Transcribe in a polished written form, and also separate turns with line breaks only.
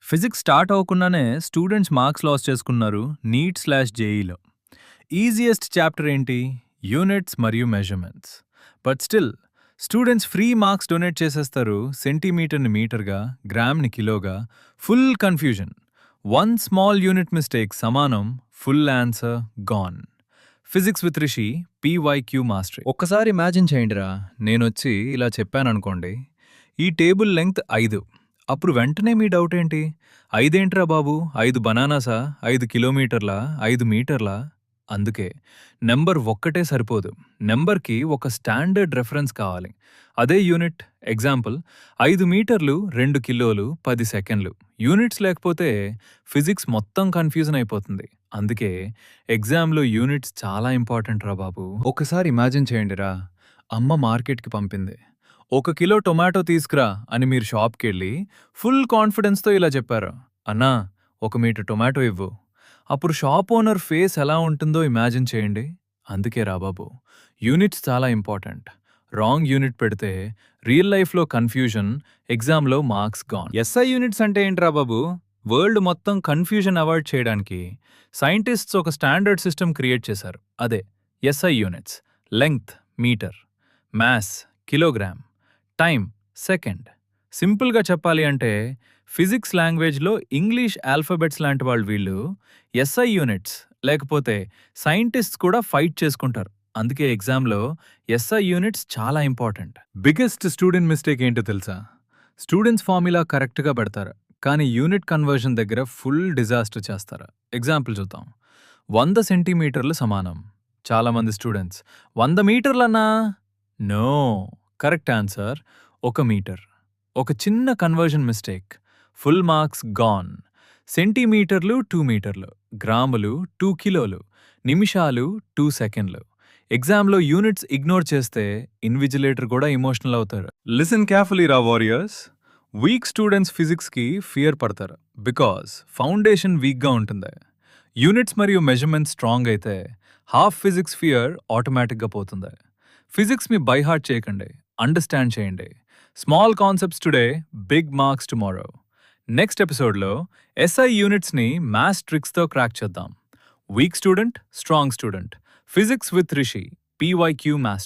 Physics start అవ్వకుండానే students marks loss చేసుకున్నారు నీట్/జేఈలో. ఈజియెస్ట్ చాప్టర్ ఏంటి? యూనిట్స్ మరియు measurements. But still students free marks donate చేసేస్తారు. సెంటీమీటర్ని మీటర్గా, గ్రామ్ని కిలోగా. Full confusion. One small unit mistake సమానం full answer gone. Physics with Rishi PYQ mastery. ఒక్కసారి ఇమాజిన్ చేయండిరా, నేనొచ్చి ఇలా చెప్పాననుకోండి, ఈ టేబుల్ లెంగ్త్ 5. అప్పుడు వెంటనే మీ డౌట్ ఏంటి? 5 ఏంట్రా బాబు, 5 బనానాసా, 5 కిలోమీటర్లా, 5 మీటర్లా? అందుకే నెంబర్ ఒక్కటే సరిపోదు. నెంబర్కి ఒక స్టాండర్డ్ రెఫరెన్స్ కావాలి. అదే యూనిట్. ఎగ్జాంపుల్, 5 మీటర్లు 2 కిలోలు 10 సెకండ్లు. యూనిట్స్ లేకపోతే ఫిజిక్స్ మొత్తం కన్ఫ్యూజన్ అయిపోతుంది. అందుకే ఎగ్జామ్లో యూనిట్స్ చాలా ఇంపార్టెంట్ రా బాబు. ఒకసారి ఇమాజిన్ చేయండిరా, అమ్మ మార్కెట్కి పంపింది. 1 కిలో టొమాటో తీసుకురా అని మీరు షాప్కెళ్ళి ఫుల్ కాన్ఫిడెన్స్తో ఇలా చెప్పారు, అన్నా 1 మీటర్ టొమాటో ఇవ్వు. అప్పుడు షాప్ ఓనర్ ఫేస్ ఎలా ఉంటుందో ఇమాజిన్ చేయండి. అందుకే రాబాబు, యూనిట్స్ చాలా ఇంపార్టెంట్. రాంగ్ యూనిట్ పెడితే రియల్ లైఫ్లో కన్ఫ్యూజన్, ఎగ్జామ్లో మార్క్స్ గాన్. ఎస్ఐ యూనిట్స్ అంటే ఏంట్రా బాబు? వరల్డ్ మొత్తం కన్ఫ్యూజన్ అవాయిడ్ చేయడానికి సైంటిస్ట్స్ ఒక స్టాండర్డ్ సిస్టమ్ క్రియేట్ చేశారు. అదే SI units. Length metre, mass kilogram, time second. సింపుల్గా చెప్పాలి అంటే ఫిజిక్స్ లాంగ్వేజ్లో ఇంగ్లీష్ ఆల్ఫాబెట్స్ లాంటి వాళ్ళు వీళ్ళు. ఎస్ఐ యూనిట్స్ లేకపోతే సైంటిస్ట్స్ కూడా ఫైట్ చేసుకుంటారు. అందుకే ఎగ్జామ్లో ఎస్ఐ యూనిట్స్ చాలా ఇంపార్టెంట్. బిగ్గెస్ట్ స్టూడెంట్ మిస్టేక్ ఏంటో తెలుసా? స్టూడెంట్స్ ఫార్ములా కరెక్ట్గా పెడతారు, కానీ యూనిట్ కన్వర్షన్ దగ్గర ఫుల్ డిజాస్టర్ చేస్తారు. ఎగ్జాంపుల్ చూద్దాం. 100 సెంటీమీటర్లు సమానం. చాలామంది స్టూడెంట్స్ 100 మీటర్లన్నా? No, correct answer 1 metre. ఒక చిన్న conversion mistake, full marks gone. సెంటీమీటర్లు 2 మీటర్లు, గ్రాములు 2 కిలోలు, నిమిషాలు 2 సెకండ్లు. ఎగ్జామ్లో యూనిట్స్ ఇగ్నోర్ చేస్తే ఇన్విజిలేటర్ కూడా ఎమోషనల్ అవుతారు. లిసన్ కేర్ఫుల్లీ రా వారియర్స్. వీక్ స్టూడెంట్స్ ఫిజిక్స్కి ఫియర్ పడతారు బికాస్ ఫౌండేషన్ వీక్గా ఉంటుంది. యూనిట్స్ మరియు మెజర్మెంట్స్ స్ట్రాంగ్ అయితే హాఫ్ ఫిజిక్స్ ఫియర్ ఆటోమేటిక్గా పోతుంది. ఫిజిక్స్ మీ బై హార్ట్ చేయకండి, అండర్స్టాండ్ చేయండి. Small concepts today, big marks tomorrow. Next ఎపిసోడ్లో ఎస్ఐ యూనిట్స్ని మ్యాథ్స్ ట్రిక్స్తో క్రాక్ చేద్దాం. Weak student, strong student. Physics with Rishi PYQ master.